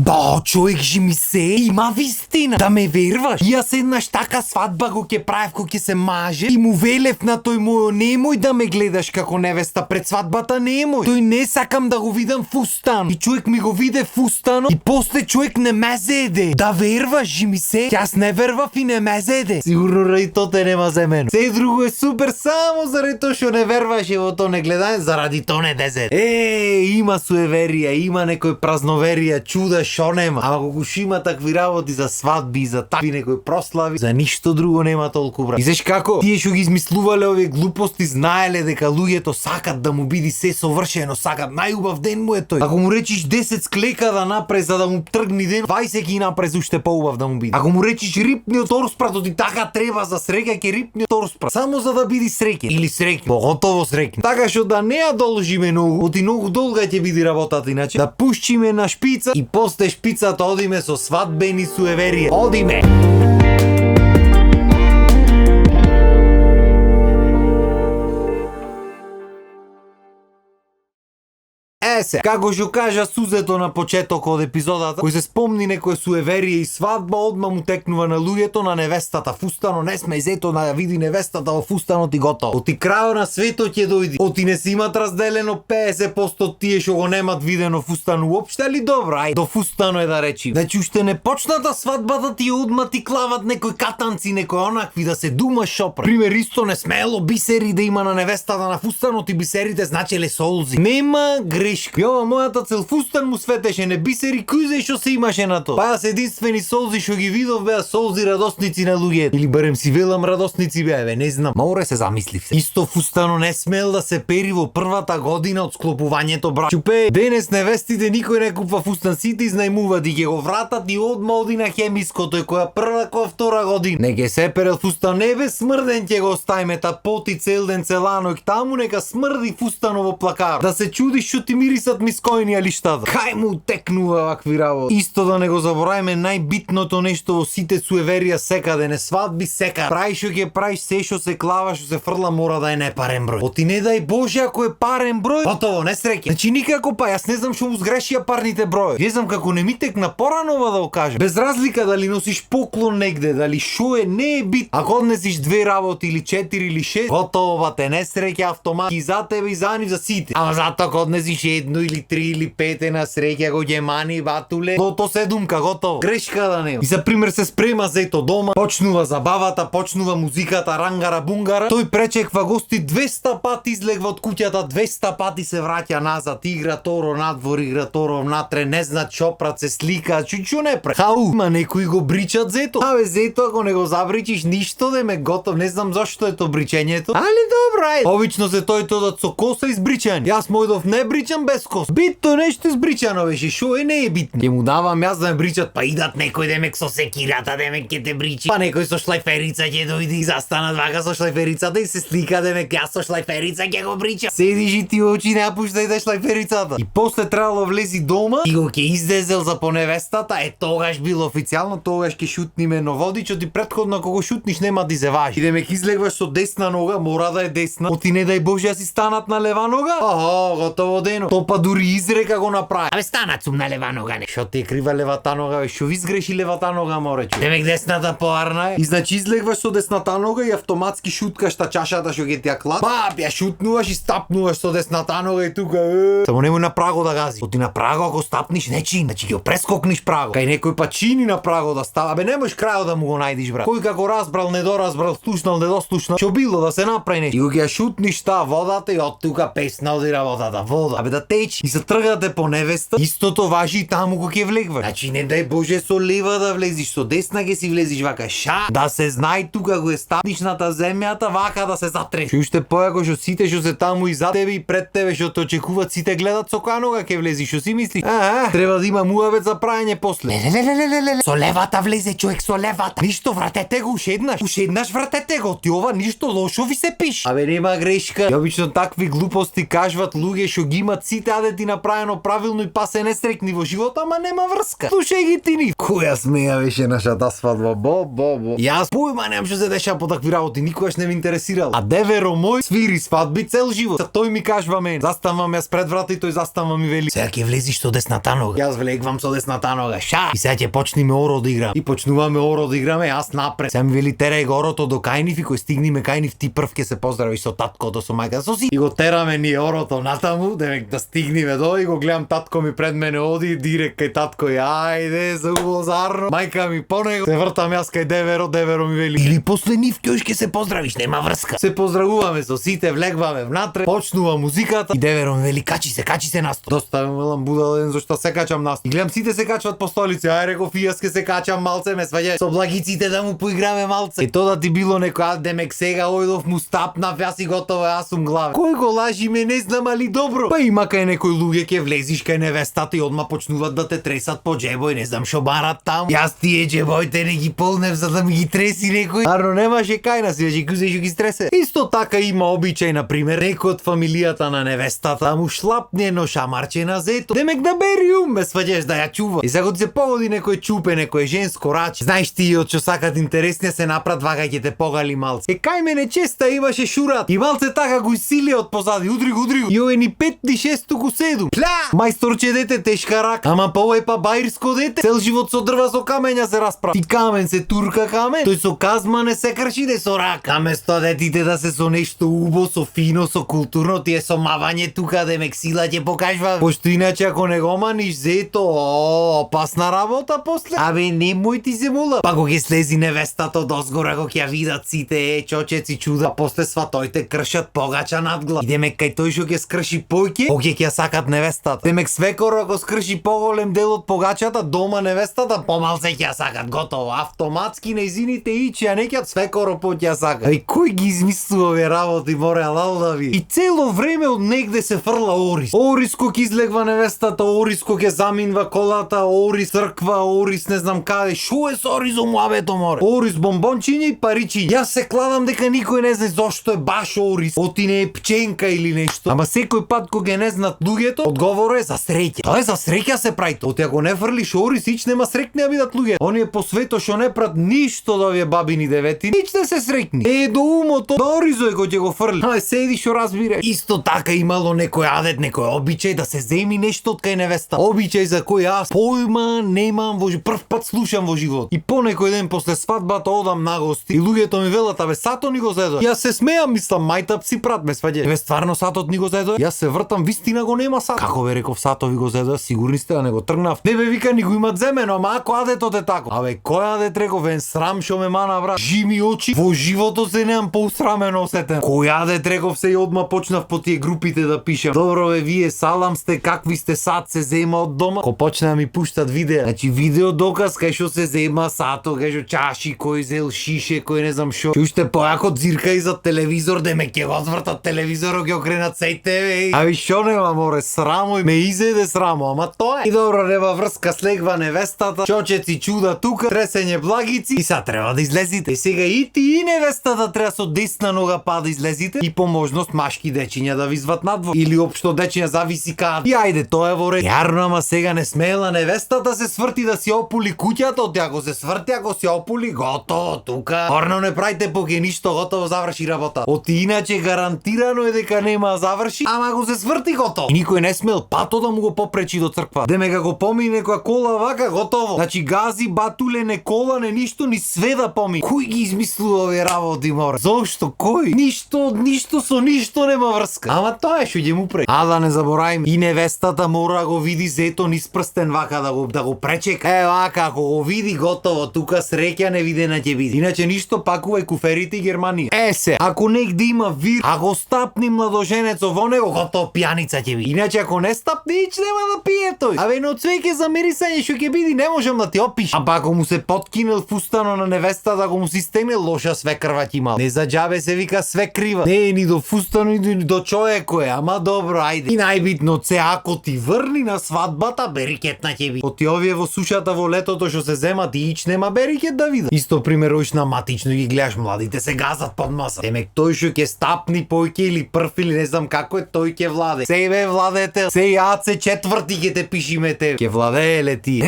Ба, човек жи ми се, има вистина. Да ме верваш? Јас еднаш така свадба го ќе правев кој ќе се маже и му велев на тој мој, немој да ме гледаш како невеста пред свадбата, немој. Тој не сакам да го видам фустан. И човек ми го виде фустано и после човек не ме зеде. Да верваш жи ми се? Јас не вервав и не ме зеде. Сигурно ради тоте нема за мене. Се друго е супер само заради тоа што не верваш и во тоа не гледање, заради тоа не дезет. Има суеверија, има некој празноверија, чуда шо нема. Ама кога шо има такви работи за свадби и за такви некои прослави, за ништо друго нема толку брат. И знаеш како? Тие што ги измислувале овие глупости знаеле дека луѓето сакат да му биде се совршено, сакат најубав ден му е тој. Ако му речиш 10 склека да направи за да му тргни ден, 20 ги направи уште поубав да му биде. Ако му речиш рипниот орспрат, ти така треба за среќа ќе рипниот орспрат. Само за да биде среќен или среќен. Поготово среќен. Така што да не ја должиме многу, оти многу долга ќе биде работата иначе. Да пушчиме на шпица и после шпицата одиме со свадбени суеверија. Одиме! Се, како што кажа Сузето на почеток од епизодата, кој се спомни некое суеверие и свадба, одма му текнува на луѓето на невестата фустано, не сме зето да ја види невестата во фустанот и готово. Оти крајот на светот ќе дојди. Оти не си имат разделено 50% тие што го немат видено фустано уопште, али добро, ај, до фустано е да речи. Значи уште не почната свадбата ти одма ти клават некои катанци, некои онакви да се дума шопра. Пример исто не смело бисери да има на невестата на фустанот и бисерите значеле солзи. Нема грешка. Јова мојата цел фустан му светеше, не бисери кузе што се имаше на тоа. Па јас единствени солзи што ги видов беа солзи радосници на луѓето. Или барем си велам радосници беа, не знам. Море се замислив се. Исто фустано не смел да се пери во првата година од склопувањето брак. Чупе, денес невестите никој не купува фустан, сите изнајмуваат и ќе го вратат и одма оди на хемиското, која прва, која втора година. Не ќе се перел фустан, не бе смрден ќе го оставиме та поти цел ден целано и таму нека смрди фустаново плакар. Да се чудиш што ти мирисат мискојни алиштата. Кај му текнува вакви работи. Исто да не го забораваме најбитното нешто во сите суеверија секаде, не свадби секаде. Праиш што ќе праиш, се што се клава, што се фрла мора да е непарен број. Оти не дај Боже ако е парен број, готово, не среќен. Значи никако па, јас не знам што му сгрешија парните број. Не знам како не ми текна поранова да го кажам. Без разлика дали носиш поклон негде, дали шо е, не е бит. Ако однесиш 2 работи или 4 или 6, готово ба те несреќа автоматски за тебе и за нив за сите. Ама затоа ако однесиш 1 или 3 или 5 на среќа го ќе мани батуле. До се думка, готово. Грешка да нема. И за пример се спрема зето дома, почнува забавата, почнува музиката, рангара бунгара. Тој пречеква гости 200 пати, излегва од куќата 200 пати, се враќа назад, игра торо надвор, игра торо внатре, не знат шопрат, се слика, чу не пре. Хау, ма некои го бричат зето. Абе зето ако не го забричиш ништо да ме готов, не знам зашто е то бричењето. Али добро, ајде. Обично се тој додат со коса избричан. Јас мојдов не бричам без кос. Битто нешто избричано беше, шо е не е битно. Ќе му давам јас да ме бричат, па идат некој демек со секирата, демек ќе те бричи. Па некој со шлајферица ќе дојде и застанат вака со шлајферицата и се слика демек јас со шлајферица ќе го бричам. Седиш и ти очи не пуштај да шлајферицата. И после требало влези дома и го ќе издезел за поневестата, тогаш било официјално, тогаш ќе шутниме новодичот и претходно кога шутниш нема да изеваш. И демек излегваш со десна нога, мора да е десна. Оти не дај Боже си станат на лева нога. Готово дено. То па дури изрека го направи. Абе станат сум на лева нога не. Шо ти е крива левата нога, бе, шо ви сгреши левата нога море чу. Демек десната поарна е. И значи излегваш со десната нога и автоматски шуткаш та чашата што ќе ти ја клад. Бап, ја шутнуваш и стапнуваш со десната нога и тука. Само немој на праго да гази. Оти на праго ако стапниш не чин, значи ќе прескокниш праго. Кај некој па чини на праго да става. Абе не можеш крајот да му го најдиш брат. Кој како разбрал, недоразбрал, слушнал, недослушнал, што било да се направи нешто. И го ќе шутниш таа водата и од тука песна одира водата, вода. Абе да течи. И се тргате по невеста, истото важи и таму кога ќе влегваш. Значи не дај Боже со лева да влезиш, со десна ќе си влезиш вака ша, да се знае тука го е ставничната земјата, вака да се затреш. И уште појако што сите што се таму и за тебе и пред тебе што те очекуваат, сите гледат со која нога ќе влезиш, што си мислиш? Треба да има муавет за прајање после. Со левата влезе човек, со левата. Ништо, вратете го ушеднаш вратете го. Ти ова ништо лошо ви се пише. Абе нема грешка. И обично такви глупости кажват луѓе што ги имат сите адети направено правилно и па се несрекни во живота, ама нема врска. Слушај ги ти ни. Која смеја беше нашата свадба, бо. Јас појма немам што се деша по такви работи, никогаш не ме интересирал. А деверо мој свири свадби цел живот. Тој ми кажува мен, заставам јас пред врата и тој застава ми вели: сега ќе влезиш со десната нога. Јас влегвам со десната нога. Ша. И сега ќе почнеме оро да играме. И почнуваме оро да играме, јас напред. Сега ми вели: терај го орото до кајнив и кој стигнеме кајнив ти прв ќе се поздравиш со таткото, со мајката, со си. И го тераме ние орото натаму, демек да стигнеме до и го гледам татко ми пред мене оди директ кај татко и ајде за улозарно. Мајка ми по него. Се вртам јас кај деверо ми вели: или после нив ќе се поздравиш, нема врска. Се поздравуваме со сите, влегваме внатре, почнува музиката и деверо ми вели: качи се на стол. Доста мелам будален зашто се качам на стол. И гледам сите се качват по столици. Ај реков и јас ке се качам малце, ме сваѓај со благиците да му поиграме малце. И тоа да ти било некој демек сега ојдов му стапнав јас и готово, јас сум главен. Кој го лажи ме не знам, али добро. Па има кај некој луѓе ќе влезиш кај невестата и одма почнуваат да те тресат по џебој, не знам што барат таму. Јас тие џебојте не ги полнев за да ми ги треси некој. Арно немаше кај нас, ја ќе ги стресе. Исто така има обичај, на пример, некој од фамилијата на невестата да му шлапне едно шамарче на зето. Демек да бери ме сваѓаш да ја чува. И сега се погоди некој чупе, некој женско рач. Знаеш ти од што сакат интересни се напрат, вака ќе те погали малце. Кај мене честа имаше шурат. И малце така го сили од позади, удри го. И овој ни 5 ни 6 туку 7. Пля! Мајсторче дете, тешка рака. Ама па овој па баирско дете. Цел живот со дрва со камења се расправа. Ти камен се турка камен. Тој со казма не се крши, не со рака. Место детите да се со нешто убо, со фино, со културно, тие со мавање тука демек сила ќе покажува. Пошто иначе ако не го маниш зето, опасна работа после. Абе немој ти се мола. Па го ќе слези невестата дозгора, го ќе видат сите чочеци чуда, после сватојте кршат погача надглав. И демек кај тој што ќе скрши поќе, ќе сакат невестата. Демек свекор ако скрши поголем дел од погачата, дома невестата помалце ќе сакат, готово. Автоматски нејзините ичи, а не ќе свекоро по ќе сака. Ај кој ги измислува овие работи, море алалдави. И цело време од негде се фрла орис. Орис кој излегва невестата, орис кој ќе заминва колата, орис црква, орис не знам каде. Шо е со оризом муабето, море? Орис бомбончиња и паричиња. Јас се кладам дека никој не знае зошто е баш орис. Оти не е пченка или нешто. Ама секој пат кога ге не знаат луѓето, одговорот е за среќа. Тоа е за среќа се прави тоа. Оти ако не фрлиш орис, ич нема срекни да бидат луѓе. Оние по свето што не прат ништо до овие бабини девети, ич не се срекни. Е до умото, до оризој кој ќе го фрли. Ај седи што разбираш. Исто така имало некој адет, некој обичај да се земи нешто од кај невеста. Обичај за кој јас појма немам во прв пат слушам во живот. И по некој ден после свадбата одам на гости и луѓето ми велат: абе сато ни го зедо. Јас се смеам, мислам мајта си прат ме сваѓа. Еве стварно сатот ни го зедо. Јас се вртам, вистина го нема сат. Како бе реков сато ви го зедо, сигурни сте да не го тргнав? Не бе вика ни го имат земено, ама ако адетот е тако. Абе кој адет реков, ен срам што ме мана брат. Жими очи, во животот се немам поусрамено осетен. Кој адет реков се и одма почнав по тие групите да пишам: добро бе вие салам сте, какви сте сад се зема од дома. Ко почна да ми пуштат видеа. Значи видео доказ кај што се зема сато, кај што чаши, кој зел шише, кој не знам што. Уште појако дзирка и за телевизор, да ме ќе го одвртат телевизорот, ќе окренат сејте бе. Аби што нема море, срамо ме изеде срамо, ама тоа е. И добро, нема врска, слегва невестата, чочеци чуда тука, тресење благици и са треба да излезите. И сега и ти и невестата треба со десна нога па да излезите и по можност машки дечиња да визват надвор. Или општо дечиња зависи каде. И ајде, тоа е во ред. Јарно, ама сега не смела невестата се сврти да си опули куќата, од ако се сврти, ако се опули, готово тука. Орно не правите поке ништо, готово заврши работа. Оти иначе гарантирано е дека нема заврши, ама го се сврти готово. И никој не смел пато да му го попречи до црква. Демека го помине некоја кола вака, готово. Значи гази, батуле, не кола, не ништо, ни све да помине. Кој ги измислува овие работи, море? Зошто? Кој? Ништо со ништо нема врска. Ама тоа е што ќе му пре. А да не забораваме, и невестата мора да го види зето низ прстен вака да го пречека. Е вака, ако го види готово, тука среќа невидена ќе биде. Иначе ништо, пакувај куферите и Германија. Е се, ако негде има вир, ако стапни младоженецо во него, готово пијаница ќе биде. Иначе ако не стапни, ич нема да пие тој. Абе но цвеќе за мирисање што ќе биде, не можам да ти опишам. А па ако му се поткинел фустано на невестата, ако му си стегнел, лоша свекрва ќе имал. Не за џабе се вика свекрива. Не е ни до фустано, ни до човеко е, ама добро, ајде. И најбитно се ако ти врни на свадбата, берикетна ќе биде. Оти овие во сушата во летото што се земат, и матич нема бери ќе да видам. Исто пример оиш на матично ги гледаш младите се газат под маса. Демек тој што ќе стапни појќе или прв или не знам како е, тој ќе владе. Сеј бе владете, сеј АЦ четврти ќе те пишиме те. Ќе владееле ти.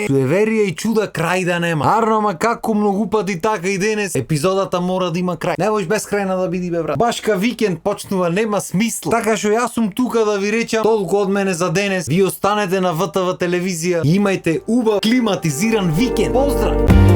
Суеверија и чуда крај да нема. Арно, ама како многу пати така и денес епизодата мора да има крај. Не можеш безкрајна да биде бе брат. Баш ка викенд почнува нема смисла. Така што јас сум тука да ви речам толку од мене за денес. Ви останете на ВТВ телевизија и имајте убав климатизиран викенд. Поздрав!